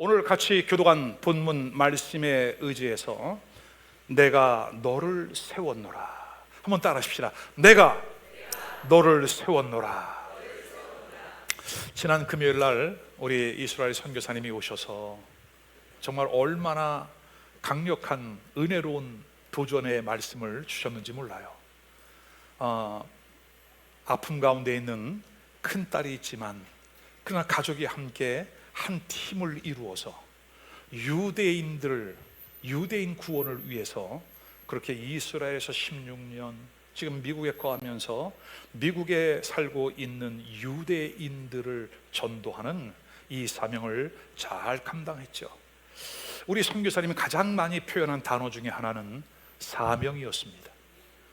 오늘 같이 교도관 본문 말씀에 의지해서 내가 너를 세웠노라. 한번 따라 하십시다. 내가 너를 세웠노라. 지난 금요일 날 우리 이스라엘 선교사님이 오셔서 정말 얼마나 강력한 은혜로운 도전의 말씀을 주셨는지 몰라요. 아픔 가운데 있는 큰딸이 있지만 그러나 가족이 함께 한 팀을 이루어서 유대인 구원을 위해서 그렇게 이스라엘에서 16년, 지금 미국에 거하면서 미국에 살고 있는 유대인들을 전도하는 이 사명을 잘 감당했죠. 우리 선교사님이 가장 많이 표현한 단어 중에 하나는 사명이었습니다.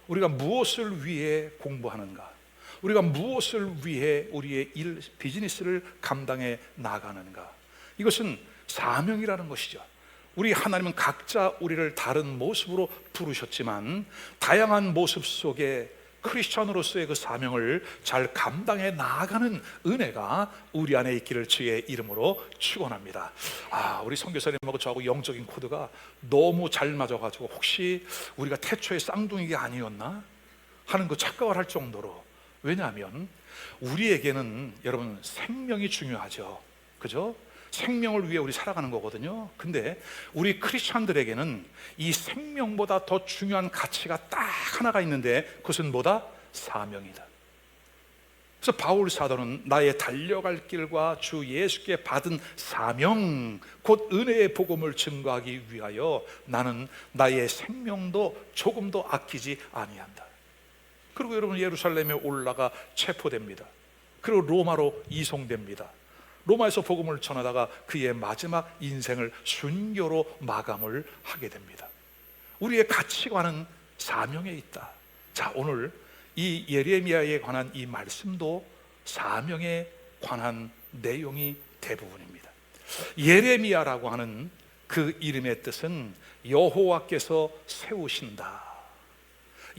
우리가 무엇을 위해 공부하는가? 우리가 무엇을 위해 우리의 일, 비즈니스를 감당해 나가는가? 이것은 사명이라는 것이죠. 우리 하나님은 각자 우리를 다른 모습으로 부르셨지만 다양한 모습 속에 크리스천으로서의 그 사명을 잘 감당해 나가는 은혜가 우리 안에 있기를 주의 이름으로 축원합니다. 우리 선교사님하고 저하고 영적인 코드가 너무 잘 맞아가지고 혹시 우리가 태초에 쌍둥이가 아니었나 하는 그 착각을 할 정도로, 왜냐하면 우리에게는 여러분 생명이 중요하죠. 그죠? 생명을 위해 우리 살아가는 거거든요. 근데 우리 크리스천들에게는 이 생명보다 더 중요한 가치가 딱 하나가 있는데 그것은 뭐다? 사명이다. 그래서 바울 사도는 나의 달려갈 길과 주 예수께 받은 사명, 곧 은혜의 복음을 증거하기 위하여 나는 나의 생명도 조금도 아끼지 아니한다. 그리고 여러분 예루살렘에 올라가 체포됩니다. 그리고 로마로 이송됩니다. 로마에서 복음을 전하다가 그의 마지막 인생을 순교로 마감을 하게 됩니다. 우리의 가치관은 사명에 있다. 자, 오늘 이 예레미야에 관한 이 말씀도 사명에 관한 내용이 대부분입니다. 예레미야라고 하는 그 이름의 뜻은 여호와께서 세우신다,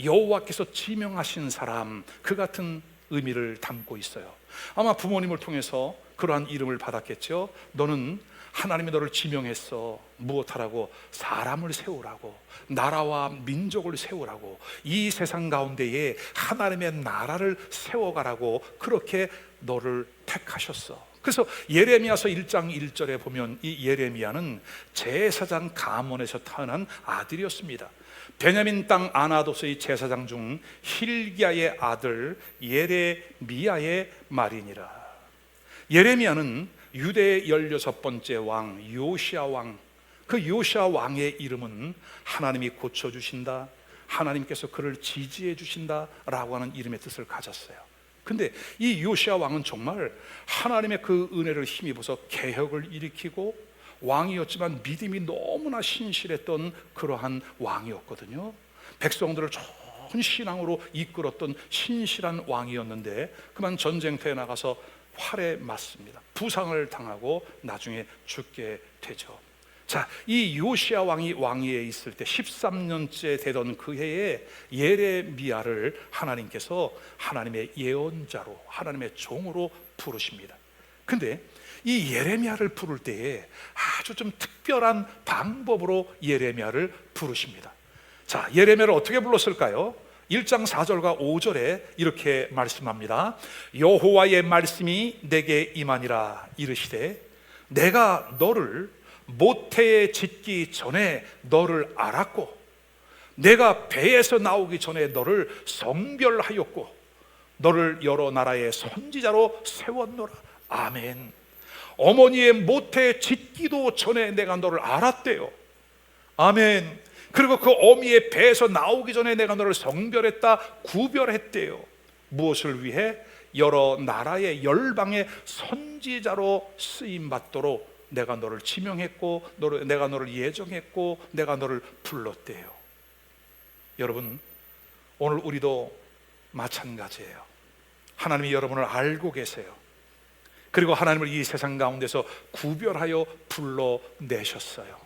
여호와께서 지명하신 사람, 그 같은 의미를 담고 있어요. 아마 부모님을 통해서 그러한 이름을 받았겠죠. 너는 하나님이 너를 지명했어. 무엇하라고? 사람을 세우라고, 나라와 민족을 세우라고, 이 세상 가운데에 하나님의 나라를 세워가라고 그렇게 너를 택하셨어. 그래서 예레미야서 1장 1절에 보면 이 예레미야는 제사장 가문에서 태어난 아들이었습니다. 베냐민 땅 아나도스의 제사장 중 힐기야의 아들 예레미야의 말이니라. 예레미야는 유대의 16번째 왕 요시야 왕, 그 요시야 왕의 이름은 하나님이 고쳐주신다, 하나님께서 그를 지지해 주신다 라고 하는 이름의 뜻을 가졌어요. 근데 이 요시야 왕은 정말 하나님의 그 은혜를 힘입어서 개혁을 일으키고 왕이었지만 믿음이 너무나 신실했던 그러한 왕이었거든요. 백성들을 좋은 신앙으로 이끌었던 신실한 왕이었는데 그만 전쟁터에 나가서 활에 맞습니다. 부상을 당하고 나중에 죽게 되죠. 자, 이 요시야 왕이 왕위에 있을 때 13년째 되던 그 해에 예레미야를 하나님께서 하나님의 예언자로, 하나님의 종으로 부르십니다. 근데 이 예레미야를 부를 때에 아주 좀 특별한 방법으로 예레미야를 부르십니다. 자, 예레미야를 어떻게 불렀을까요? 1장 4절과 5절에 이렇게 말씀합니다. 여호와의 말씀이 내게 임하니라 이르시되 내가 너를 모태에 짓기 전에 너를 알았고 내가 배에서 나오기 전에 너를 성별하였고 너를 여러 나라의 선지자로 세웠노라. 아멘. 어머니의 모태에 짓기도 전에 내가 너를 알았대요. 아멘. 그리고 그 어미의 배에서 나오기 전에 내가 너를 성별했다, 구별했대요. 무엇을 위해? 여러 나라의 열방의 선지자로 쓰임받도록 내가 너를 지명했고 내가 너를 예정했고 내가 너를 불렀대요. 여러분, 오늘 우리도 마찬가지예요. 하나님이 여러분을 알고 계세요. 그리고 하나님을 이 세상 가운데서 구별하여 불러내셨어요.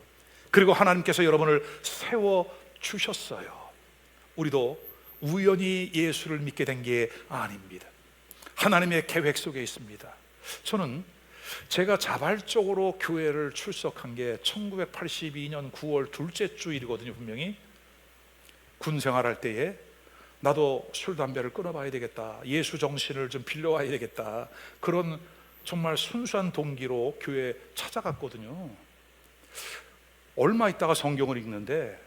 그리고 하나님께서 여러분을 세워주셨어요. 우리도 우연히 예수를 믿게 된 게 아닙니다. 하나님의 계획 속에 있습니다. 저는 제가 자발적으로 교회를 출석한 게 1982년 9월 둘째 주일이거든요. 분명히 군 생활할 때에 나도 술 담배를 끊어봐야 되겠다, 예수 정신을 좀 빌려와야 되겠다, 그런 정말 순수한 동기로 교회에 찾아갔거든요. 얼마 있다가 성경을 읽는데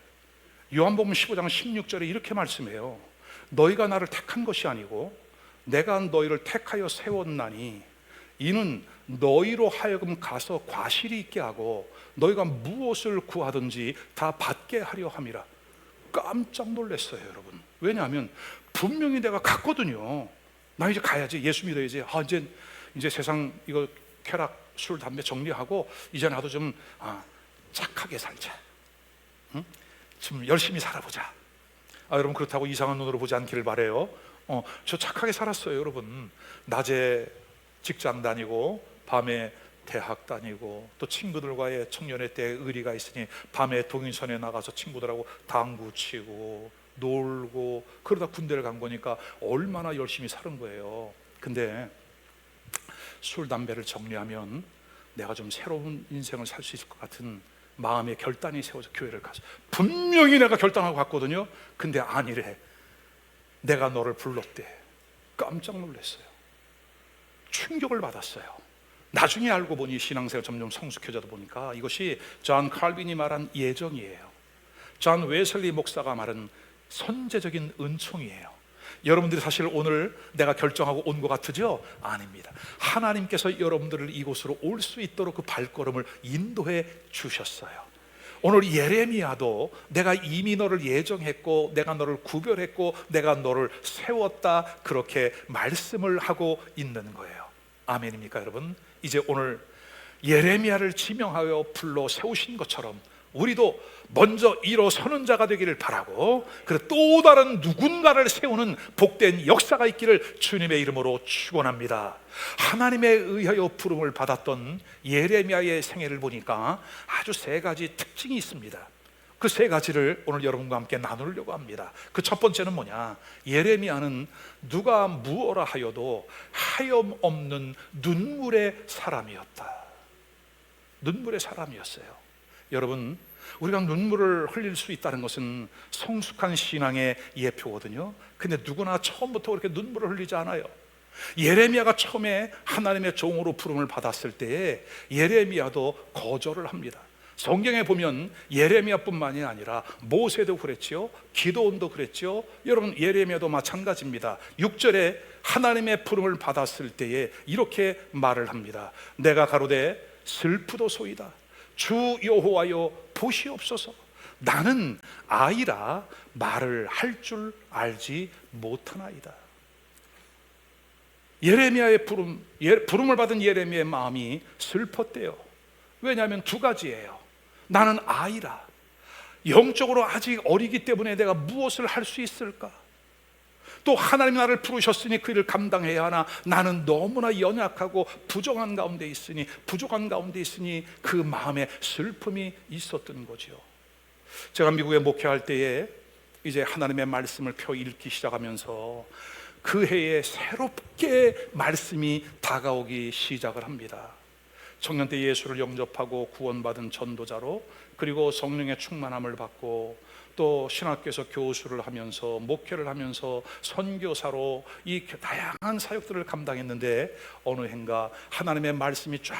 요한복음 15장 16절에 이렇게 말씀해요. 너희가 나를 택한 것이 아니고 내가 너희를 택하여 세웠나니 이는 너희로 하여금 가서 과실이 있게 하고 너희가 무엇을 구하든지 다 받게 하려 함이라. 깜짝 놀랐어요, 여러분. 왜냐하면 분명히 내가 갔거든요. 나 이제 가야지, 예수 믿어야지. 이제 세상 이거 쾌락, 술, 담배 정리하고 이제 나도 좀 착하게 살자. 응? 좀 열심히 살아보자. 여러분, 그렇다고 이상한 눈으로 보지 않기를 바래요. 저 착하게 살았어요, 여러분. 낮에 직장 다니고 밤에 대학 다니고 또 친구들과의 청년의 때 의리가 있으니 밤에 동인선에 나가서 친구들하고 당구 치고 놀고 그러다 군대를 간 거니까 얼마나 열심히 사는 거예요. 근데 술, 담배를 정리하면 내가 좀 새로운 인생을 살 수 있을 것 같은 마음의 결단이 세워져 교회를 가서 분명히 내가 결단하고 갔거든요. 근데 아니래. 내가 너를 불렀대. 깜짝 놀랐어요. 충격을 받았어요. 나중에 알고 보니 신앙생활 점점 성숙해져다 보니까 이것이 존 칼빈이 말한 예정이에요. 존 웨슬리 목사가 말한 선제적인 은총이에요. 여러분들이 사실 오늘 내가 결정하고 온 것 같으죠? 아닙니다. 하나님께서 여러분들을 이곳으로 올 수 있도록 그 발걸음을 인도해 주셨어요. 오늘 예레미야도 내가 이미 너를 예정했고 내가 너를 구별했고 내가 너를 세웠다, 그렇게 말씀을 하고 있는 거예요. 아멘입니까, 여러분? 이제 오늘 예레미야를 지명하여 불러 세우신 것처럼 우리도 먼저 일어서는 자가 되기를 바라고, 그리고 또 다른 누군가를 세우는 복된 역사가 있기를 주님의 이름으로 축원합니다. 하나님에 의하여 부름을 받았던 예레미야의 생애를 보니까 아주 세 가지 특징이 있습니다. 그 세 가지를 오늘 여러분과 함께 나누려고 합니다. 그 첫 번째는 뭐냐? 예레미야는 누가 무엇라 하여도 하염없는 눈물의 사람이었다. 눈물의 사람이었어요. 여러분, 우리가 눈물을 흘릴 수 있다는 것은 성숙한 신앙의 예표거든요. 근데 누구나 처음부터 그렇게 눈물을 흘리지 않아요. 예레미야가 처음에 하나님의 종으로 부름을 받았을 때에 예레미야도 거절을 합니다. 성경에 보면 예레미야뿐만이 아니라 모세도 그랬지요, 기도온도 그랬지요. 여러분, 예레미야도 마찬가지입니다. 6절에 하나님의 부름을 받았을 때에 이렇게 말을 합니다. 내가 가로되 슬프도소이다. 주 여호와여 보시옵소서. 나는 아이라 말을 할 줄 알지 못하나이다. 예레미야의 부름을 받은 예레미야의 마음이 슬펐대요. 왜냐하면 두 가지예요. 나는 아이라, 영적으로 아직 어리기 때문에 내가 무엇을 할 수 있을까? 또 하나님 나를 부르셨으니 그 일을 감당해야 하나 나는 너무나 연약하고 부족한 가운데 있으니 그 마음에 슬픔이 있었던 거죠. 제가 미국에 목회할 때에 이제 하나님의 말씀을 펴 읽기 시작하면서 그 해에 새롭게 말씀이 다가오기 시작을 합니다. 청년 때 예수를 영접하고 구원받은 전도자로, 그리고 성령의 충만함을 받고 또 신학교에서 교수를 하면서 목회를 하면서 선교사로 이 다양한 사역들을 감당했는데 어느 해인가 하나님의 말씀이 쫙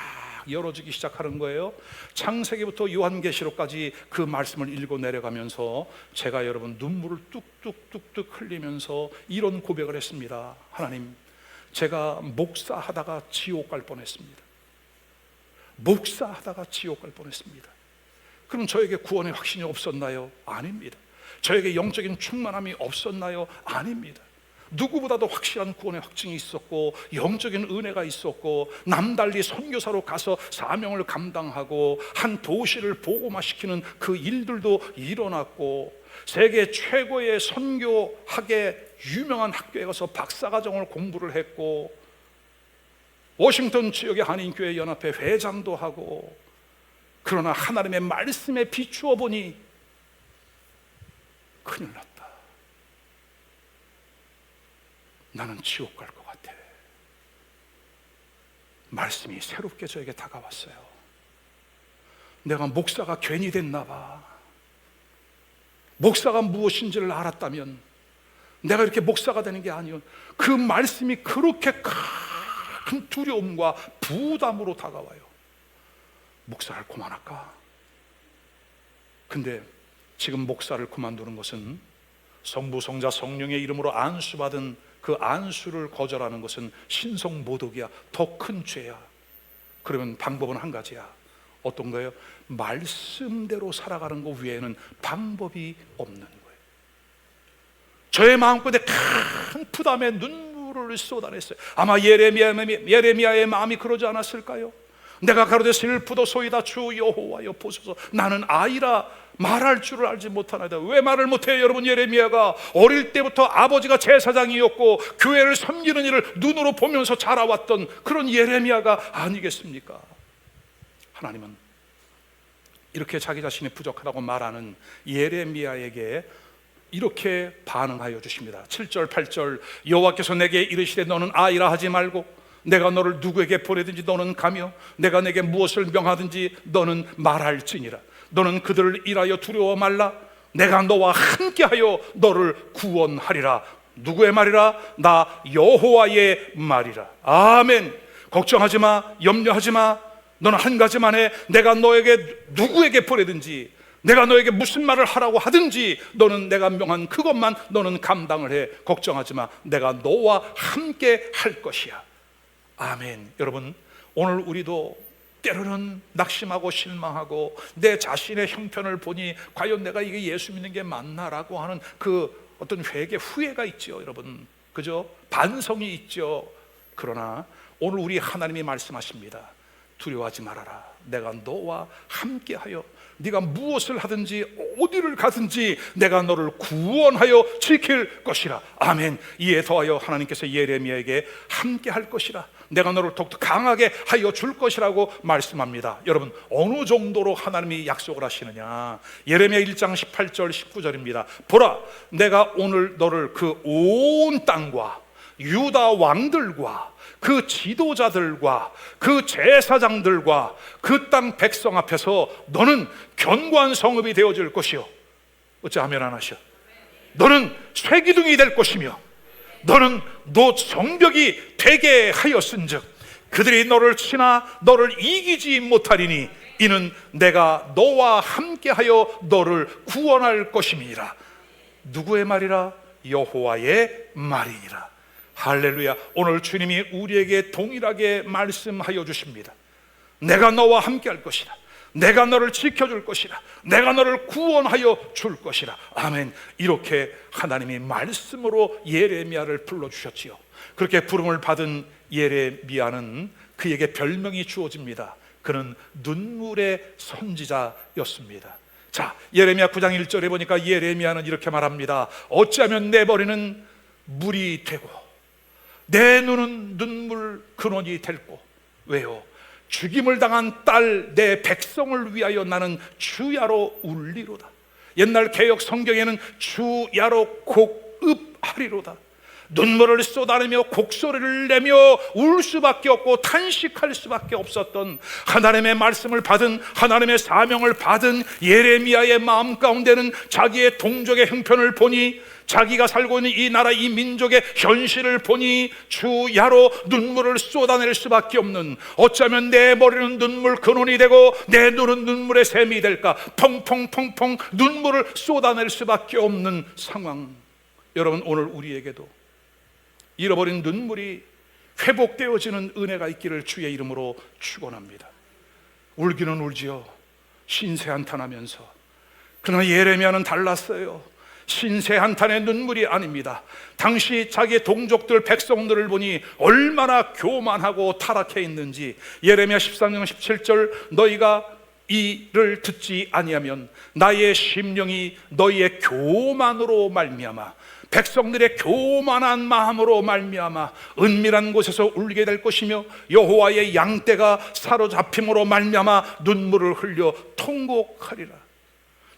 열어지기 시작하는 거예요. 창세기부터 요한계시록까지 그 말씀을 읽어 내려가면서 제가 여러분 눈물을 뚝뚝뚝뚝 흘리면서 이런 고백을 했습니다. 하나님, 제가 목사하다가 지옥 갈 뻔했습니다. 목사하다가 지옥 갈 뻔했습니다. 그럼 저에게 구원의 확신이 없었나요? 아닙니다. 저에게 영적인 충만함이 없었나요? 아닙니다. 누구보다도 확실한 구원의 확증이 있었고 영적인 은혜가 있었고 남달리 선교사로 가서 사명을 감당하고 한 도시를 복음화시키는 그 일들도 일어났고 세계 최고의 선교학에 유명한 학교에 가서 박사과정을 공부를 했고 워싱턴 지역의 한인교회 연합회 회장도 하고, 그러나 하나님의 말씀에 비추어 보니 큰일 났다. 나는 지옥 갈 것 같아. 말씀이 새롭게 저에게 다가왔어요. 내가 목사가 괜히 됐나 봐. 목사가 무엇인지를 알았다면 내가 이렇게 목사가 되는 게 아니요, 그 말씀이 그렇게 큰 두려움과 부담으로 다가와요. 목사를 그만할까? 근데 지금 목사를 그만두는 것은, 성부, 성자, 성령의 이름으로 안수받은 그 안수를 거절하는 것은 신성모독이야. 더 큰 죄야. 그러면 방법은 한 가지야. 어떤 거예요? 말씀대로 살아가는 것 외에는 방법이 없는 거예요. 저의 마음속에 큰 부담에 눈물을 쏟아냈어요. 아마 예레미야의 마음이 그러지 않았을까요? 내가 가로되 슬프도소이다. 주 여호와여 보소서, 나는 아이라 말할 줄을 알지 못하나이다. 왜 말을 못해요? 여러분, 예레미야가 어릴 때부터 아버지가 제사장이었고 교회를 섬기는 일을 눈으로 보면서 자라왔던 그런 예레미야가 아니겠습니까? 하나님은 이렇게 자기 자신이 부족하다고 말하는 예레미야에게 이렇게 반응하여 주십니다. 7절 8절, 여호와께서 내게 이르시되 너는 아이라 하지 말고 내가 너를 누구에게 보내든지 너는 가며 내가 내게 무엇을 명하든지 너는 말할지니라. 너는 그들을 일하여 두려워 말라. 내가 너와 함께하여 너를 구원하리라. 누구의 말이라? 나 여호와의 말이라. 아멘. 걱정하지 마, 염려하지 마. 너는 한 가지만 해. 내가 너에게 누구에게 보내든지, 내가 너에게 무슨 말을 하라고 하든지 너는 내가 명한 그것만 너는 감당을 해. 걱정하지 마. 내가 너와 함께 할 것이야. 아멘. 여러분, 오늘 우리도 때로는 낙심하고 실망하고 내 자신의 형편을 보니 과연 내가 이게 예수 믿는 게 맞나라고 하는 그 어떤 회개, 후회가 있죠, 여러분. 그죠? 반성이 있죠. 그러나 오늘 우리 하나님이 말씀하십니다. 두려워하지 말아라. 내가 너와 함께하여 네가 무엇을 하든지 어디를 가든지 내가 너를 구원하여 지킬 것이라. 아멘. 이에 더하여 하나님께서 예레미야에게 함께할 것이라. 내가 너를 더욱 강하게 하여 줄 것이라고 말씀합니다. 여러분, 어느 정도로 하나님이 약속을 하시느냐? 예레미야 1장 18절 19절입니다. 보라, 내가 오늘 너를 그 온 땅과 유다 왕들과 그 지도자들과 그 제사장들과 그 땅 백성 앞에서 너는 견고한 성읍이 되어질 것이요, 어찌 아멘 안 하셔? 너는 쇠기둥이 될 것이며 너는 너 성벽이 되게 하였은즉 그들이 너를 치나 너를 이기지 못하리니 이는 내가 너와 함께하여 너를 구원할 것임이니라. 누구의 말이라? 여호와의 말이니라. 할렐루야. 오늘 주님이 우리에게 동일하게 말씀하여 주십니다. 내가 너와 함께 할 것이라. 내가 너를 지켜줄 것이라. 내가 너를 구원하여 줄 것이라. 아멘. 이렇게 하나님이 말씀으로 예레미야를 불러주셨지요. 그렇게 부름을 받은 예레미야는 그에게 별명이 주어집니다. 그는 눈물의 선지자였습니다. 자, 예레미야 9장 1절에 보니까 예레미야는 이렇게 말합니다. 어찌하면 내 머리는 물이 되고 내 눈은 눈물 근원이 될꼬. 왜요? 죽임을 당한 딸 내 백성을 위하여 나는 주야로 울리로다. 옛날 개역 성경에는 주야로 곡읍하리로다. 눈물을 쏟아내며 곡소리를 내며 울 수밖에 없고 탄식할 수밖에 없었던 하나님의 말씀을 받은, 하나님의 사명을 받은 예레미야의 마음 가운데는 자기의 동족의 형편을 보니, 자기가 살고 있는 이 나라 이 민족의 현실을 보니 주야로 눈물을 쏟아낼 수밖에 없는, 어쩌면 내 머리는 눈물 근원이 되고 내 눈은 눈물의 샘이 될까, 펑펑펑펑 눈물을 쏟아낼 수밖에 없는 상황. 여러분, 오늘 우리에게도 잃어버린 눈물이 회복되어지는 은혜가 있기를 주의 이름으로 축원합니다. 울기는 울지요, 신세한탄하면서. 그러나 예레미야는 달랐어요. 신세한탄의 눈물이 아닙니다. 당시 자기의 동족들 백성들을 보니 얼마나 교만하고 타락해 있는지. 예레미야 13장 17절, 너희가 이를 듣지 아니하면 나의 심령이 너희의 교만으로 말미암아, 백성들의 교만한 마음으로 말미암아 은밀한 곳에서 울게 될 것이며 여호와의 양떼가 사로잡힘으로 말미암아 눈물을 흘려 통곡하리라.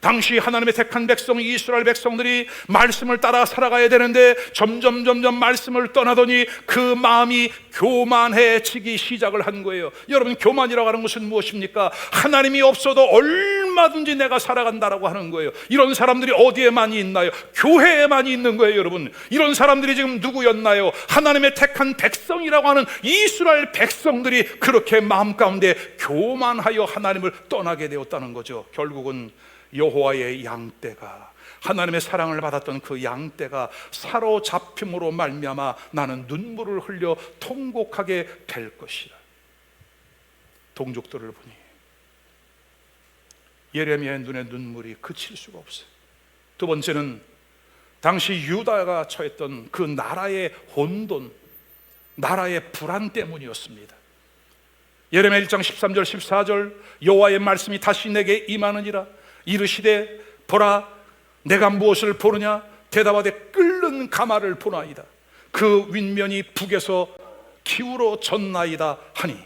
당시 하나님의 택한 백성 이스라엘 백성들이 말씀을 따라 살아가야 되는데 점점 말씀을 떠나더니 그 마음이 교만해지기 시작을 한 거예요. 여러분, 교만이라고 하는 것은 무엇입니까? 하나님이 없어도 얼마든지 내가 살아간다라고 하는 거예요. 이런 사람들이 어디에 많이 있나요? 교회에 많이 있는 거예요. 여러분, 이런 사람들이 지금 누구였나요? 하나님의 택한 백성이라고 하는 이스라엘 백성들이 그렇게 마음 가운데 교만하여 하나님을 떠나게 되었다는 거죠. 결국은 여호와의 양떼가, 하나님의 사랑을 받았던 그 양떼가 사로잡힘으로 말미암아 나는 눈물을 흘려 통곡하게 될 것이라. 동족들을 보니 예레미야의 눈에 눈물이 그칠 수가 없어요. 두 번째는 당시 유다가 처했던 그 나라의 혼돈, 나라의 불안 때문이었습니다. 예레미야 1장 13절 14절 여호와의 말씀이 다시 내게 임하느니라. 이르시되 보라, 내가 무엇을 보느냐? 대답하되 끓는 가마를 보나이다. 그 윗면이 북에서 기울어졌나이다 하니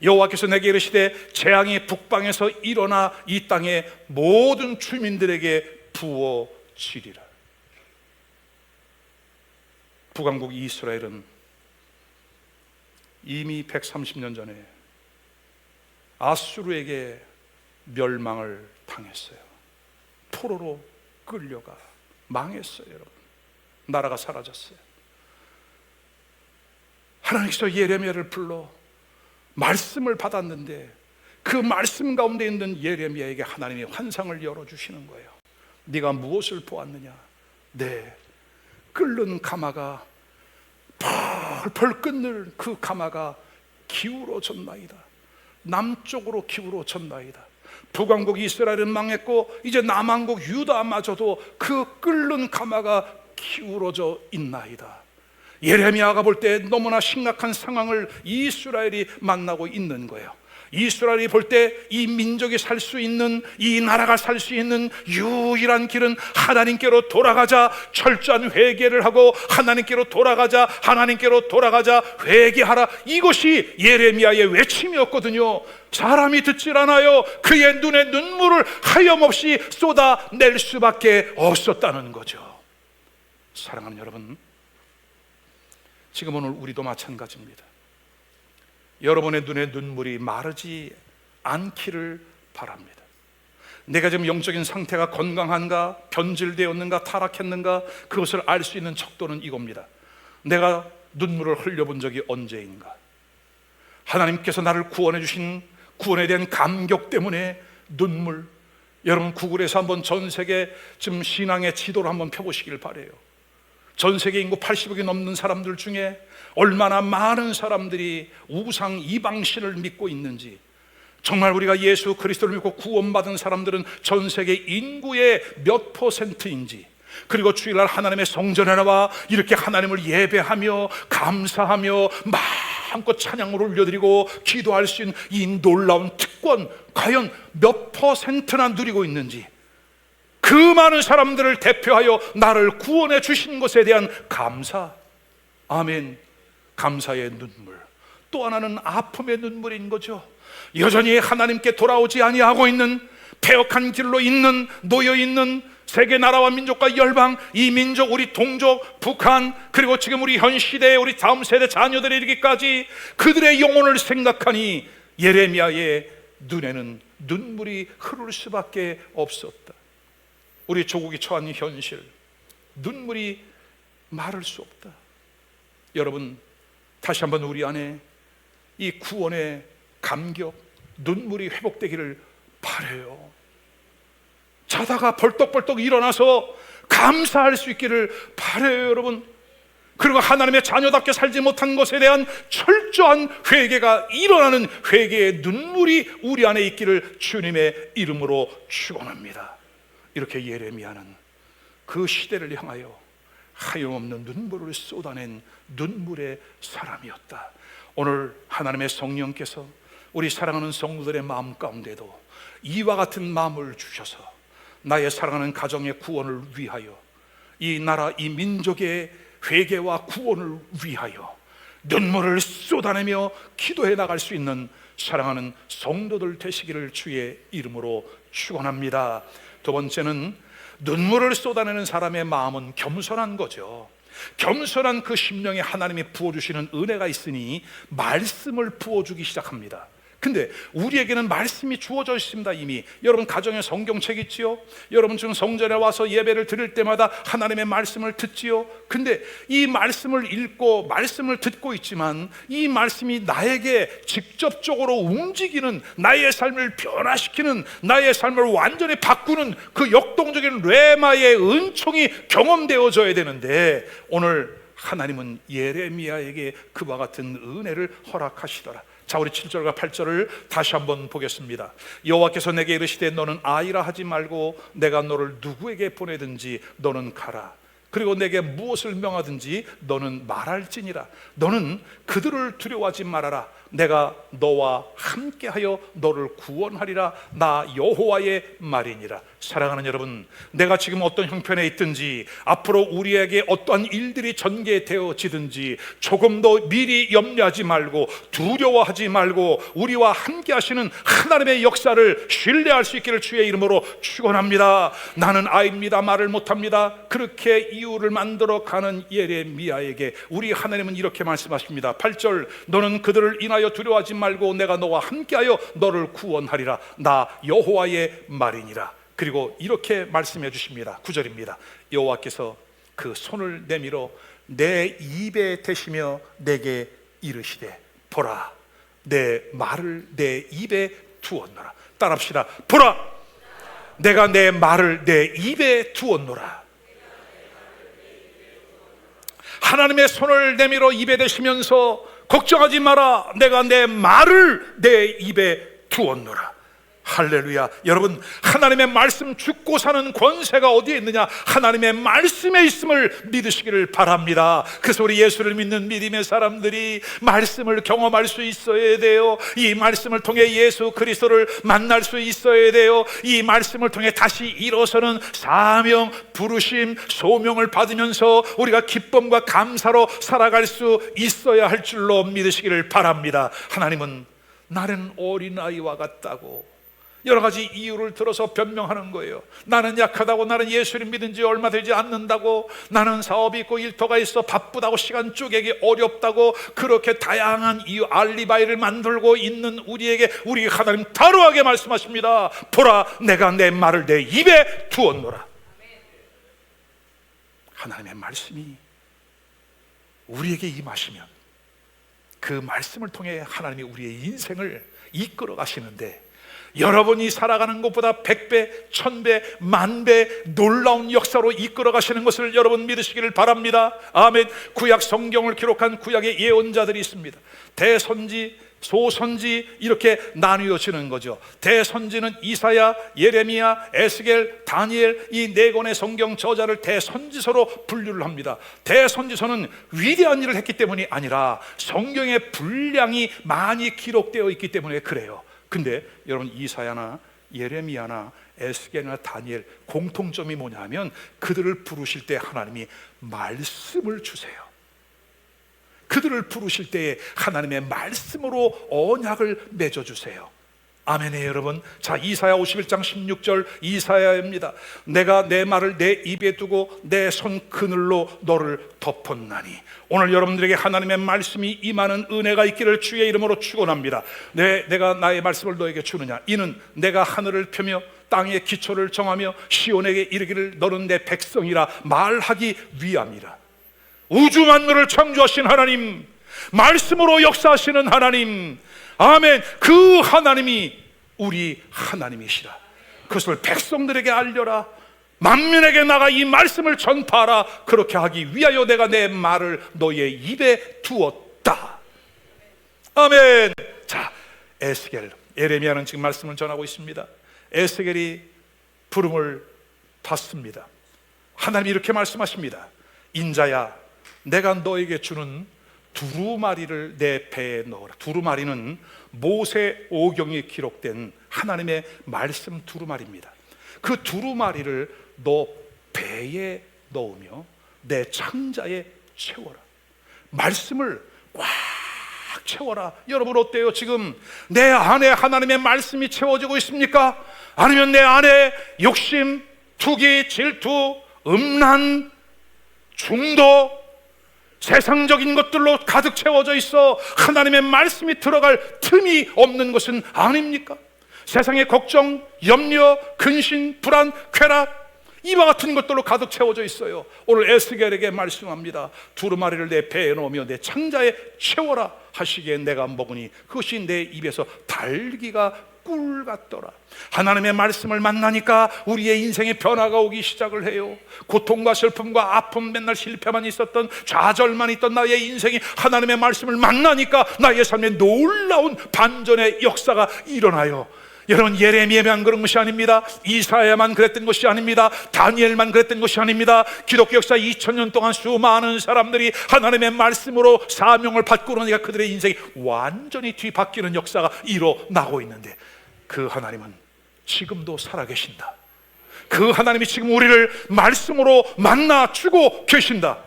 여호와께서 내게 이르시되 재앙이 북방에서 일어나 이 땅의 모든 주민들에게 부어지리라. 북왕국 이스라엘은 이미 130년 전에 아수르에게 멸망을 당했어요. 포로로 끌려가 망했어요. 여러분, 나라가 사라졌어요. 하나님께서 예레미야를 불러 말씀을 받았는데 그 말씀 가운데 있는 예레미야에게 하나님이 환상을 열어주시는 거예요. 네가 무엇을 보았느냐? 네, 끓는 가마가 펄펄 끓는 그 가마가 기울어졌나이다. 남쪽으로 기울어졌나이다. 북왕국 이스라엘은 망했고 이제 남왕국 유다마저도 그 끓는 가마가 기울어져 있나이다. 예레미야가 볼 때 너무나 심각한 상황을 이스라엘이 만나고 있는 거예요. 이스라엘이 볼 때 이 민족이 살 수 있는, 이 나라가 살 수 있는 유일한 길은 하나님께로 돌아가자, 철저한 회개를 하고 하나님께로 돌아가자, 하나님께로 돌아가자, 회개하라. 이것이 예레미야의 외침이었거든요. 사람이 듣질 않아요. 그의 눈에 눈물을 하염없이 쏟아낼 수밖에 없었다는 거죠. 사랑하는 여러분, 지금 오늘 우리도 마찬가지입니다. 여러분의 눈에 눈물이 마르지 않기를 바랍니다. 내가 지금 영적인 상태가 건강한가, 변질되었는가, 타락했는가, 그것을 알 수 있는 척도는 이겁니다. 내가 눈물을 흘려본 적이 언제인가? 하나님께서 나를 구원해 주신 구원에 대한 감격 때문에 눈물. 여러분, 구글에서 한번 전 세계 지금 신앙의 지도를 한번 펴보시길 바라요. 전 세계 인구 80억이 넘는 사람들 중에 얼마나 많은 사람들이 우상 이방신을 믿고 있는지, 정말 우리가 예수 그리스도를 믿고 구원받은 사람들은 전 세계 인구의 몇 %인지, 그리고 주일날 하나님의 성전에 나와 이렇게 하나님을 예배하며 감사하며 마음껏 찬양을 올려드리고 기도할 수 있는 이 놀라운 특권, 과연 몇 %나 누리고 있는지, 그 많은 사람들을 대표하여 나를 구원해 주신 것에 대한 감사, 아멘, 감사의 눈물. 또 하나는 아픔의 눈물인 거죠. 여전히 하나님께 돌아오지 아니하고 있는, 패역한 길로 있는, 놓여 있는 세계 나라와 민족과 열방, 이 민족, 우리 동족, 북한, 그리고 지금 우리 현 시대에 우리 다음 세대 자녀들에 이르기까지 그들의 영혼을 생각하니 예레미야의 눈에는 눈물이 흐를 수밖에 없었다. 우리 조국이 처한 현실, 눈물이 마를 수 없다. 여러분, 다시 한번 우리 안에 이 구원의 감격, 눈물이 회복되기를 바라요. 자다가 벌떡벌떡 일어나서 감사할 수 있기를 바라요, 여러분. 그리고 하나님의 자녀답게 살지 못한 것에 대한 철저한 회개가 일어나는 회개의 눈물이 우리 안에 있기를 주님의 이름으로 축원합니다. 이렇게 예레미야는 그 시대를 향하여 하염없는 눈물을 쏟아낸 눈물의 사람이었다. 오늘 하나님의 성령께서 우리 사랑하는 성도들의 마음 가운데도 이와 같은 마음을 주셔서 나의 사랑하는 가정의 구원을 위하여, 이 나라, 이 민족의 회개와 구원을 위하여 눈물을 쏟아내며 기도해 나갈 수 있는 사랑하는 성도들 되시기를 주의 이름으로 축원합니다. 두 번째는 눈물을 쏟아내는 사람의 마음은 겸손한 거죠. 겸손한 그 심령에 하나님이 부어주시는 은혜가 있으니 말씀을 부어주기 시작합니다. 근데 우리에게는 말씀이 주어져 있습니다. 이미 여러분 가정에 성경책 있지요? 여러분 지금 성전에 와서 예배를 드릴 때마다 하나님의 말씀을 듣지요? 근데 이 말씀을 읽고 말씀을 듣고 있지만 이 말씀이 나에게 직접적으로 움직이는, 나의 삶을 변화시키는, 나의 삶을 완전히 바꾸는 그 역동적인 레마의 은총이 경험되어져야 되는데, 오늘 하나님은 예레미야에게 그와 같은 은혜를 허락하시더라. 자, 우리 7절과 8절을 다시 한번 보겠습니다. 여호와께서 내게 이르시되 너는 아이라 하지 말고 내가 너를 누구에게 보내든지 너는 가라. 그리고 내게 무엇을 명하든지 너는 말할지니라. 너는 그들을 두려워하지 말아라. 내가 너와 함께하여 너를 구원하리라. 나 여호와의 말이니라. 사랑하는 여러분, 내가 지금 어떤 형편에 있든지 앞으로 우리에게 어떠한 일들이 전개되어지든지 조금 더 미리 염려하지 말고 두려워하지 말고 우리와 함께 하시는 하나님의 역사를 신뢰할 수 있기를 주의 이름으로 축원합니다. 나는 아이입니다, 말을 못합니다. 그렇게 이유를 만들어 가는 예레미야에게 우리 하나님은 이렇게 말씀하십니다. 8절, 너는 그들을 인하여 두려워하지 말고 내가 너와 함께하여 너를 구원하리라. 나 여호와의 말이니라. 그리고 이렇게 말씀해 주십니다. 9절입니다. 여호와께서 그 손을 내밀어 내 입에 대시며 내게 이르시되 보라, 내 말을 내 입에 두었노라. 따라합시다. 보라, 내가 내 말을 내 입에 두었노라. 하나님의 손을 내밀어 입에 대시면서 걱정하지 마라, 내가 내 말을 내 입에 두었노라. 할렐루야. 여러분, 하나님의 말씀 죽고 사는 권세가 어디에 있느냐? 하나님의 말씀에 있음을 믿으시기를 바랍니다. 그래서 우리 예수를 믿는 믿음의 사람들이 말씀을 경험할 수 있어야 돼요. 이 말씀을 통해 예수 그리스도를 만날 수 있어야 돼요. 이 말씀을 통해 다시 일어서는 사명, 부르심, 소명을 받으면서 우리가 기쁨과 감사로 살아갈 수 있어야 할 줄로 믿으시기를 바랍니다. 하나님은 나는 어린아이와 같다고 여러 가지 이유를 들어서 변명하는 거예요. 나는 약하다고, 나는 예수를 믿은 지 얼마 되지 않는다고, 나는 사업이 있고 일터가 있어 바쁘다고, 시간 쪼개기 어렵다고, 그렇게 다양한 이유, 알리바이를 만들고 있는 우리에게 우리 하나님 단호하게 말씀하십니다. 보라, 내가 내 말을 내 입에 두었노라. 하나님의 말씀이 우리에게 임하시면 그 말씀을 통해 하나님이 우리의 인생을 이끌어 가시는데, 여러분이 살아가는 것보다 100배, 1000배, 10,000배 놀라운 역사로 이끌어 가시는 것을 여러분 믿으시기를 바랍니다. 아멘. 구약 성경을 기록한 구약의 예언자들이 있습니다. 대선지, 소선지 이렇게 나뉘어지는 거죠. 대선지는 이사야, 예레미야, 에스겔, 다니엘, 이 네 권의 성경 저자를 대선지서로 분류를 합니다. 대선지서는 위대한 일을 했기 때문이 아니라 성경의 분량이 많이 기록되어 있기 때문에 그래요. 근데 여러분, 이사야나 예레미야나 에스겔이나 다니엘 공통점이 뭐냐면 그들을 부르실 때 하나님이 말씀을 주세요. 그들을 부르실 때에 하나님의 말씀으로 언약을 맺어주세요. 아멘이에요, 여러분. 자, 이사야 51장 16절 이사야입니다. 내가 내 말을 내 입에 두고 내 손 그늘로 너를 덮었나니. 오늘 여러분들에게 하나님의 말씀이 임하는 은혜가 있기를 주의 이름으로 축원합니다. 내가 나의 말씀을 너에게 주느냐? 이는 내가 하늘을 펴며 땅의 기초를 정하며 시온에게 이르기를 너는 내 백성이라 말하기 위함이라. 우주 만물을 창조하신 하나님, 말씀으로 역사하시는 하나님, 아멘. 그 하나님이 우리 하나님이시라. 그것을 백성들에게 알려라. 만민에게 나가 이 말씀을 전파하라. 그렇게 하기 위하여 내가 내 말을 너의 입에 두었다. 아멘. 자, 에스겔, 예레미야는 지금 말씀을 전하고 있습니다. 에스겔이 부름을 받습니다. 하나님이 이렇게 말씀하십니다. 인자야, 내가 너에게 주는 두루마리를 내 배에 넣어라. 두루마리는 모세 오경에 기록된 하나님의 말씀 두루마리입니다. 그 두루마리를 너 배에 넣으며 내 창자에 채워라. 말씀을 꽉 채워라. 여러분 어때요? 지금 내 안에 하나님의 말씀이 채워지고 있습니까? 아니면 내 안에 욕심, 투기, 질투, 음란, 중도, 세상적인 것들로 가득 채워져 있어 하나님의 말씀이 들어갈 틈이 없는 것은 아닙니까? 세상의 걱정, 염려, 근심, 불안, 쾌락, 이와 같은 것들로 가득 채워져 있어요. 오늘 에스겔에게 말씀합니다. 두루마리를 내 배에 넣으며 내 창자에 채워라 하시기에 내가 먹으니 그것이 내 입에서 달기가 꿀 같더라. 하나님의 말씀을 만나니까 우리의 인생에 변화가 오기 시작을 해요. 고통과 슬픔과 아픔, 맨날 실패만 있었던, 좌절만 있던 나의 인생이 하나님의 말씀을 만나니까 나의 삶에 놀라운 반전의 역사가 일어나요. 여러분, 예레미야만 그런 것이 아닙니다. 이사야만 그랬던 것이 아닙니다. 다니엘만 그랬던 것이 아닙니다. 기독교 역사 2000년 동안 수많은 사람들이 하나님의 말씀으로 사명을 받고 그러니까 그들의 인생이 완전히 뒤바뀌는 역사가 일어나고 있는데, 그 하나님은 지금도 살아계신다. 그 하나님이 지금 우리를 말씀으로 만나주고 계신다.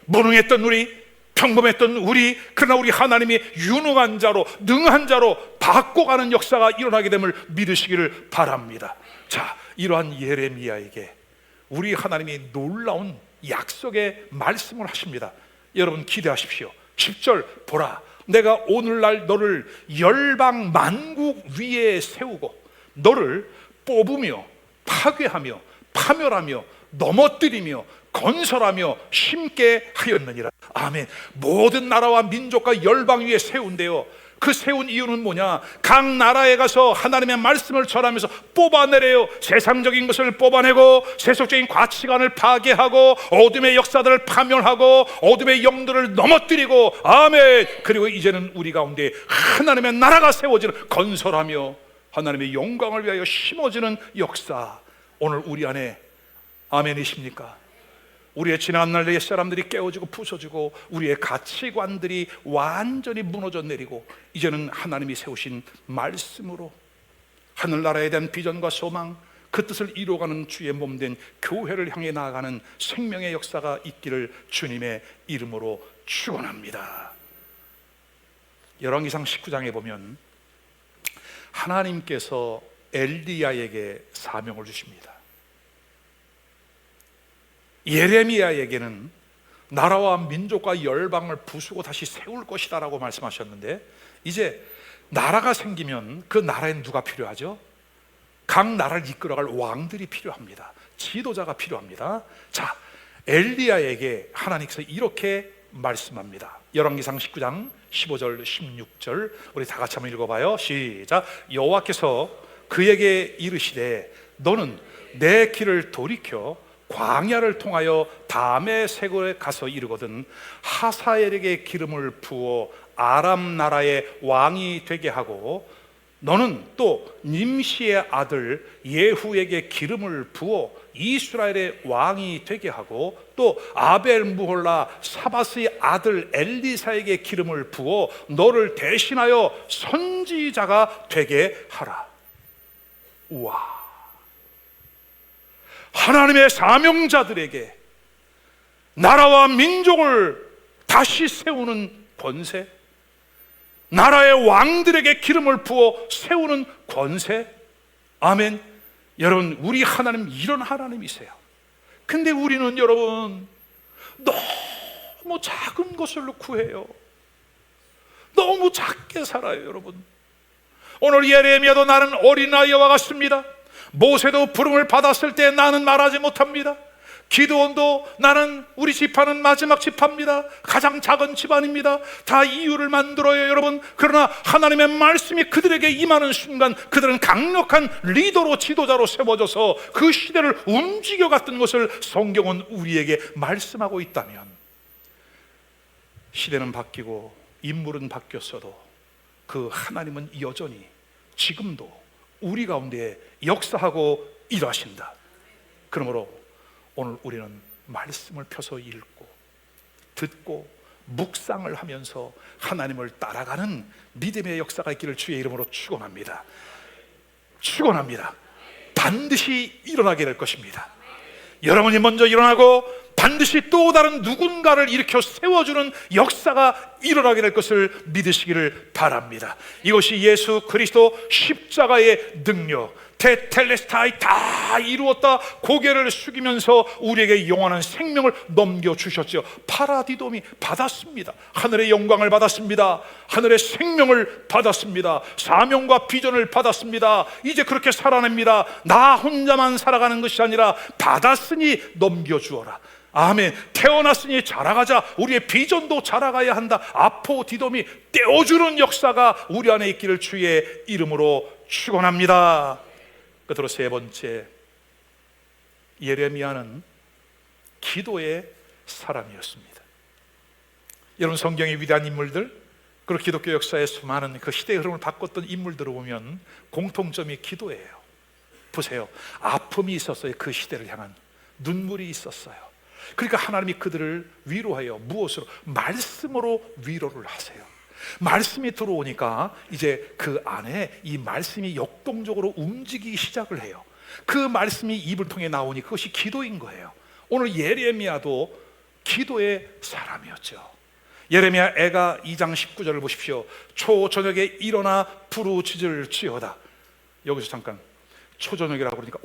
무능했던 우리, 평범했던 우리, 그러나 우리 하나님이 유능한 자로, 능한 자로 바꿔가는 역사가 일어나게 됨을 믿으시기를 바랍니다. 자, 이러한 예레미야에게 우리 하나님이 놀라운 약속의 말씀을 하십니다. 여러분 기대하십시오. 10절 보라, 내가 오늘날 너를 열방 만국 위에 세우고 너를 뽑으며 파괴하며 파멸하며 넘어뜨리며 건설하며 심게 하였느니라. 아멘. 모든 나라와 민족과 열방 위에 세운대요. 그 세운 이유는 뭐냐? 각 나라에 가서 하나님의 말씀을 전하면서 뽑아내래요. 세상적인 것을 뽑아내고 세속적인 가치관을 파괴하고 어둠의 역사들을 파멸하고 어둠의 영들을 넘어뜨리고, 아멘. 그리고 이제는 우리 가운데 하나님의 나라가 세워지는, 건설하며 하나님의 영광을 위하여 심어지는 역사, 오늘 우리 안에 아멘이십니까? 우리의 지난날 옛사람들이 깨어지고 부서지고 우리의 가치관들이 완전히 무너져 내리고 이제는 하나님이 세우신 말씀으로 하늘나라에 대한 비전과 소망, 그 뜻을 이루어가는 주의 몸된 교회를 향해 나아가는 생명의 역사가 있기를 주님의 이름으로 축원합니다. 열왕기상 19장에 보면 하나님께서 엘리야에게 사명을 주십니다. 예레미야에게는 나라와 민족과 열방을 부수고 다시 세울 것이다 라고 말씀하셨는데, 이제 나라가 생기면 그 나라엔 누가 필요하죠? 각 나라를 이끌어갈 왕들이 필요합니다. 지도자가 필요합니다. 자, 엘리야에게 하나님께서 이렇게 말씀합니다. 열왕기상 19장 15절 16절 우리 다 같이 한번 읽어봐요. 시작. 여호와께서 그에게 이르시되 너는 내 길을 돌이켜 광야를 통하여 다메섹에 가서 이르거든 하사엘에게 기름을 부어 아람 나라의 왕이 되게 하고, 너는 또 님시의 아들 예후에게 기름을 부어 이스라엘의 왕이 되게 하고, 또 아벨무홀라 사바스의 아들 엘리사에게 기름을 부어 너를 대신하여 선지자가 되게 하라. 우와, 하나님의 사명자들에게 나라와 민족을 다시 세우는 권세, 나라의 왕들에게 기름을 부어 세우는 권세. 아멘. 여러분, 우리 하나님 이런 하나님이세요. 근데 우리는 여러분 너무 작은 것을 구해요. 너무 작게 살아요. 여러분, 오늘 예레미야도 나는 어린아이와 같습니다. 모세도 부름을 받았을 때 나는 말하지 못합니다. 기드온도 나는 우리 지파는 마지막 지파입니다. 가장 작은 집안입니다. 다 이유를 만들어요, 여러분. 그러나 하나님의 말씀이 그들에게 임하는 순간 그들은 강력한 리더로, 지도자로 세워져서 그 시대를 움직여갔던 것을 성경은 우리에게 말씀하고 있다면, 시대는 바뀌고 인물은 바뀌었어도 그 하나님은 여전히 지금도 우리 가운데 역사하고 일하신다. 그러므로 오늘 우리는 말씀을 펴서 읽고 듣고 묵상을 하면서 하나님을 따라가는 믿음의 역사가 있기를 주의 이름으로 축원합니다. 축원합니다. 반드시 일어나게 될 것입니다. 여러분이 먼저 일어나고 반드시 또 다른 누군가를 일으켜 세워주는 역사가 일어나게 될 것을 믿으시기를 바랍니다. 이것이 예수 그리스도 십자가의 능력, 테텔레스타이 다 이루었다 고개를 숙이면서 우리에게 영원한 생명을 넘겨주셨죠. 파라디돔이 받았습니다. 하늘의 영광을 받았습니다. 하늘의 생명을 받았습니다. 사명과 비전을 받았습니다. 이제 그렇게 살아냅니다. 나 혼자만 살아가는 것이 아니라 받았으니 넘겨주어라. 아멘. 태어났으니 자라가자. 우리의 비전도 자라가야 한다. 아포디돔이 떼어주는 역사가 우리 안에 있기를 주의 이름으로 축원합니다. 끝으로 세 번째, 예레미야는 기도의 사람이었습니다. 여러분, 성경의 위대한 인물들, 그리고 기독교 역사의 수많은 그 시대의 흐름을 바꿨던 인물들을 보면 공통점이 기도예요. 보세요. 아픔이 있었어요. 그 시대를 향한 눈물이 있었어요. 그러니까 하나님이 그들을 위로하여 무엇으로? 말씀으로 위로를 하세요. 말씀이 들어오니까 이제 그 안에 이 말씀이 역동적으로 움직이기 시작을 해요. 그 말씀이 입을 통해 나오니 그것이 기도인 거예요. 오늘 예레미야도 기도의 사람이었죠. 예레미야 애가 2장 19절을 보십시오. 초저녁에 일어나 부르짖을지어다. 여기서 잠깐 초저녁이라고 그러니까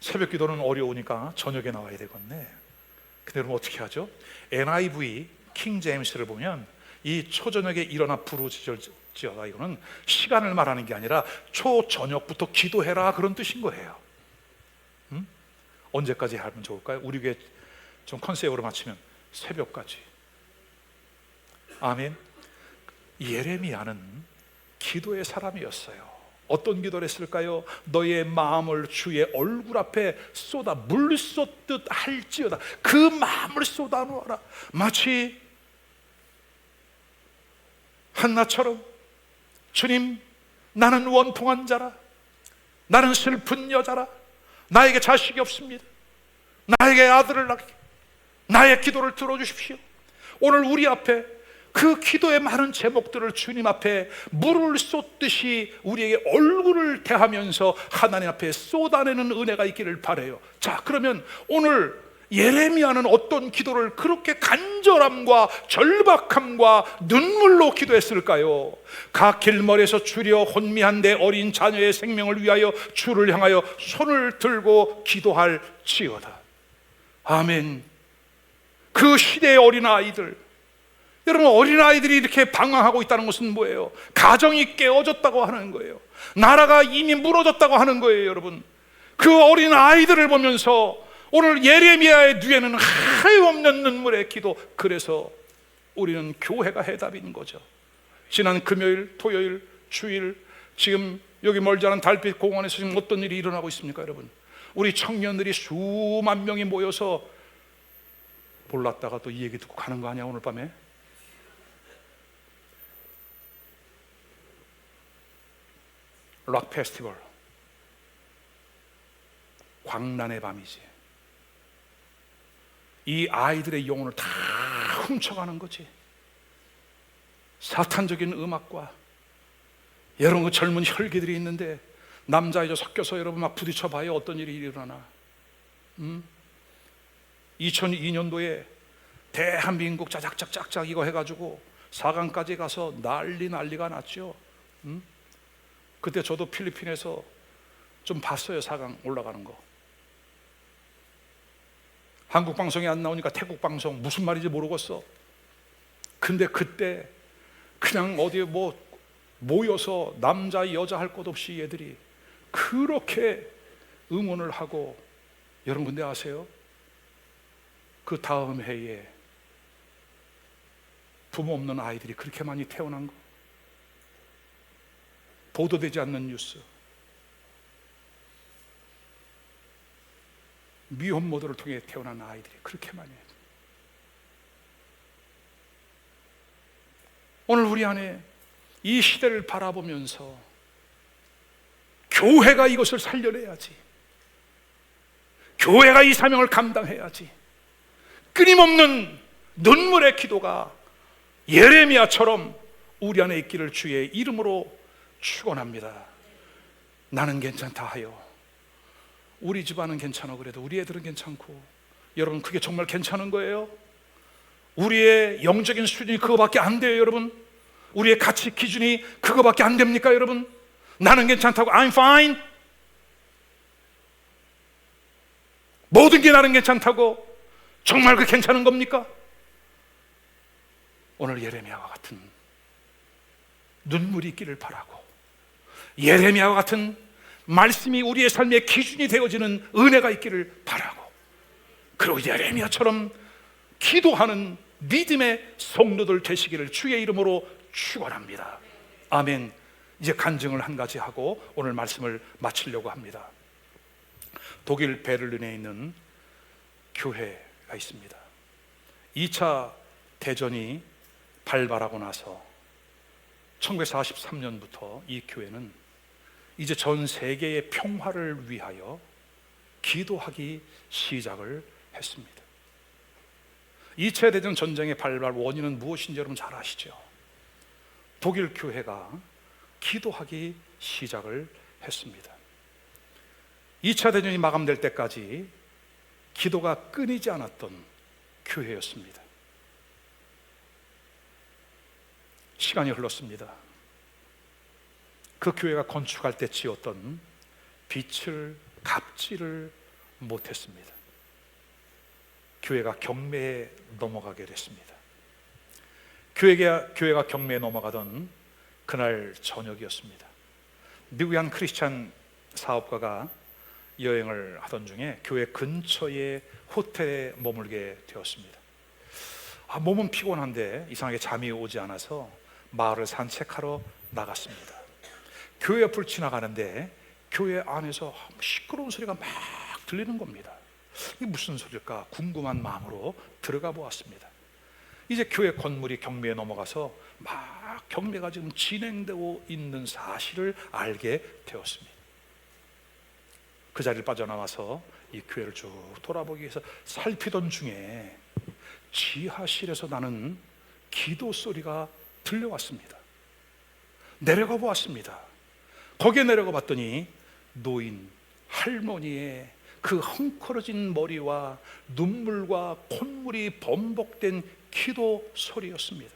새벽 기도는 어려우니까 저녁에 나와야 되겠네. 근데 여러분 어떻게 하죠? NIV 킹 제임스를 보면 이 초저녁에 일어나 부르짖을지어다, 이거는 시간을 말하는 게 아니라 초저녁부터 기도해라, 그런 뜻인 거예요. 언제까지 하면 좋을까요? 우리 교회 좀 컨셉으로 맞추면 새벽까지. 아멘. 예레미야는 기도의 사람이었어요. 어떤 기도를 했을까요? 너의 마음을 주의 얼굴 앞에 쏟아 물 쏟듯 할지어다. 그 마음을 쏟아 놓아라. 마치 한나처럼, 주님, 나는 원통한 자라, 나는 슬픈 여자라, 나에게 자식이 없습니다, 나에게 아들을 낳게, 나의 기도를 들어주십시오. 오늘 우리 앞에 그 기도의 많은 제목들을 주님 앞에 물을 쏟듯이 우리에게 얼굴을 대하면서 하나님 앞에 쏟아내는 은혜가 있기를 바라요. 자, 그러면 오늘 예레미야는 어떤 기도를 그렇게 간절함과 절박함과 눈물로 기도했을까요? 각 길머리에서 주려 혼미한 내 어린 자녀의 생명을 위하여 주를 향하여 손을 들고 기도할지어다. 아멘. 그 시대의 어린아이들, 여러분, 어린아이들이 이렇게 방황하고 있다는 것은 뭐예요? 가정이 깨어졌다고 하는 거예요. 나라가 이미 무너졌다고 하는 거예요. 여러분, 그 어린아이들을 보면서 오늘 예레미야의 뇌에는 하염없는 눈물의 기도. 그래서 우리는 교회가 해답인 거죠. 지난 금요일, 토요일, 주일, 지금 여기 멀지 않은 달빛 공원에서 지금 어떤 일이 일어나고 있습니까, 여러분? 우리 청년들이 수만 명이 모여서 몰랐다가 또 이 얘기 듣고 가는 거 아니야, 오늘 밤에? 락 페스티벌, 광란의 밤이지. 이 아이들의 영혼을 다 훔쳐가는 거지. 사탄적인 음악과, 여러분, 그 젊은 혈기들이 있는데 남자 여자 섞여서 여러분 막 부딪혀 봐요. 어떤 일이 일어나나. 2002년도에 대한민국 짜작짝짝짝 이거 해가지고 4강까지 가서 난리가 났죠. 그때 저도 필리핀에서 좀 봤어요. 4강 올라가는 거. 한국 방송이 안 나오니까 태국 방송, 무슨 말인지 모르겠어. 근데 그때 그냥 어디에 모여서 남자 여자 할 것 없이 얘들이 그렇게 응원을 하고, 여러분 근데 아세요? 그 다음 해에 부모 없는 아이들이 그렇게 많이 태어난 거, 보도되지 않는 뉴스. 미혼모들을 통해 태어난 아이들이 그렇게 많이 해요. 오늘 우리 안에 이 시대를 바라보면서 교회가 이것을 살려내야지. 교회가 이 사명을 감당해야지. 끊임없는 눈물의 기도가 예레미야처럼 우리 안에 있기를 주의 이름으로 축원합니다. 나는 괜찮다 하여 우리 집안은 괜찮아, 그래도 우리 애들은 괜찮고. 여러분, 그게 정말 괜찮은 거예요? 우리의 영적인 수준이 그거밖에 안 돼요, 여러분? 우리의 가치 기준이 그거밖에 안 됩니까, 여러분? 나는 괜찮다고, I'm fine, 모든 게 나는 괜찮다고, 정말 그 괜찮은 겁니까? 오늘 예레미야와 같은 눈물이 있기를 바라고, 예레미야와 같은 말씀이 우리의 삶의 기준이 되어지는 은혜가 있기를 바라고, 그리고 예레미야처럼 기도하는 믿음의 성도들 되시기를 주의 이름으로 축원합니다. 아멘. 이제 간증을 한 가지 하고 오늘 말씀을 마치려고 합니다. 독일 베를린에 있는 교회가 있습니다. 2차 대전이 발발하고 나서 1943년부터 이 교회는 이제 전 세계의 평화를 위하여 기도하기 시작을 했습니다. 2차 대전 전쟁의 발발 원인은 무엇인지 여러분 잘 아시죠? 독일 교회가 기도하기 시작을 했습니다. 2차 대전이 마감될 때까지 기도가 끊이지 않았던 교회였습니다. 시간이 흘렀습니다. 그 교회가 건축할 때 지었던 빛을 갚지를 못했습니다. 교회가 경매에 넘어가게 됐습니다. 교회가 경매에 넘어가던 그날 저녁이었습니다. 미국의 한 크리스찬 사업가가 여행을 하던 중에 교회 근처의 호텔에 머물게 되었습니다. 몸은 피곤한데 이상하게 잠이 오지 않아서 마을을 산책하러 나갔습니다. 교회 옆을 지나가는데 교회 안에서 시끄러운 소리가 막 들리는 겁니다. 이게 무슨 소리일까 궁금한 마음으로 들어가 보았습니다. 이제 교회 건물이 경매에 넘어가서 막 경매가 지금 진행되고 있는 사실을 알게 되었습니다. 그 자리를 빠져나와서 이 교회를 쭉 돌아보기 위해서 살피던 중에 지하실에서 나는 기도 소리가 들려왔습니다. 내려가 보았습니다. 거기에 내려가 봤더니 노인 할머니의 그 헝클어진 머리와 눈물과 콧물이 범벅된 기도 소리였습니다.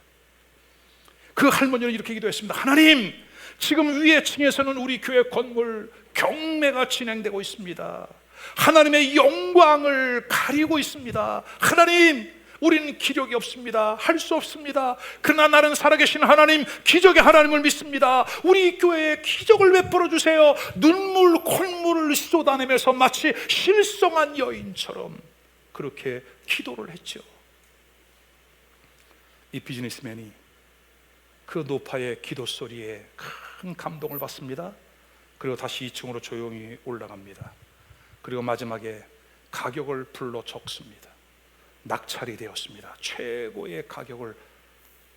그 할머니는 이렇게 기도했습니다. 하나님, 지금 위의 층에서는 우리 교회 건물 경매가 진행되고 있습니다. 하나님의 영광을 가리고 있습니다. 하나님, 우리는 기력이 없습니다. 할 수 없습니다. 그러나 나는 살아계신 하나님, 기적의 하나님을 믿습니다. 우리 교회에 기적을 베풀어 주세요. 눈물 콧물을 쏟아내면서 마치 실성한 여인처럼 그렇게 기도를 했죠. 이 비즈니스맨이 그 노파의 기도 소리에 큰 감동을 받습니다. 그리고 다시 2층으로 조용히 올라갑니다. 그리고 마지막에 가격을 불러 적습니다. 낙찰이 되었습니다. 최고의 가격을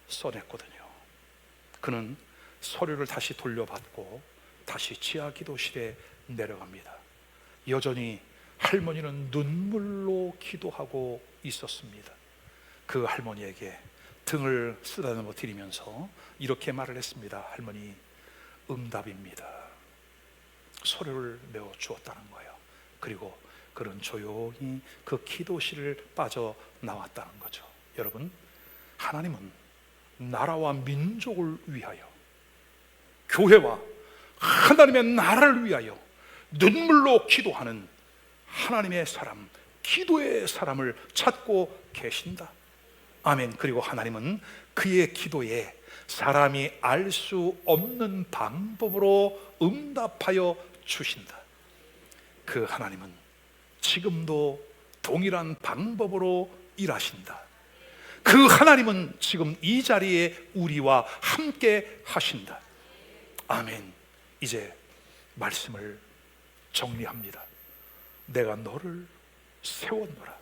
써냈거든요. 그는 서류를 다시 돌려받고 다시 지하 기도실에 내려갑니다. 여전히 할머니는 눈물로 기도하고 있었습니다. 그 할머니에게 등을 쓰다듬어 드리면서 이렇게 말을 했습니다. 할머니, 응답입니다. 서류를 메워 주었다는 거예요. 그리고 그는 조용히 그 기도실을 빠져나왔다는 거죠. 여러분, 하나님은 나라와 민족을 위하여, 교회와 하나님의 나라를 위하여 눈물로 기도하는 하나님의 사람, 기도의 사람을 찾고 계신다. 아멘. 그리고 하나님은 그의 기도에 사람이 알 수 없는 방법으로 응답하여 주신다. 그 하나님은 지금도 동일한 방법으로 일하신다. 그 하나님은 지금 이 자리에 우리와 함께 하신다. 아멘. 이제 말씀을 정리합니다. 내가 너를 세웠노라.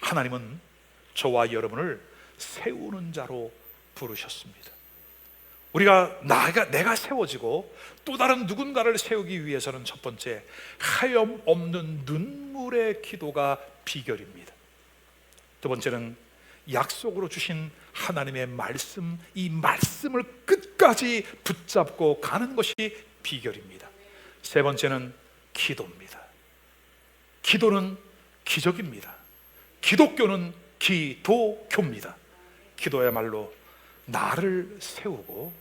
하나님은 저와 여러분을 세우는 자로 부르셨습니다. 우리가 내가 세워지고 또 다른 누군가를 세우기 위해서는 첫 번째, 하염 없는 눈물의 기도가 비결입니다. 두 번째는 약속으로 주신 하나님의 말씀, 이 말씀을 끝까지 붙잡고 가는 것이 비결입니다. 세 번째는 기도입니다. 기도는 기적입니다. 기독교는 기도교입니다. 기도야말로 나를 세우고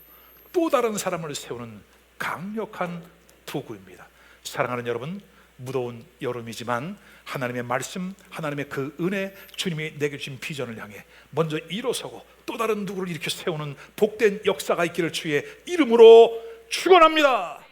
또 다른 사람을 세우는 강력한 도구입니다. 사랑하는 여러분, 무더운 여름이지만 하나님의 말씀, 하나님의 그 은혜, 주님이 내게 주신 비전을 향해 먼저 일어서고 또 다른 누구를 일으켜 세우는 복된 역사가 있기를 주의 이름으로 축원합니다.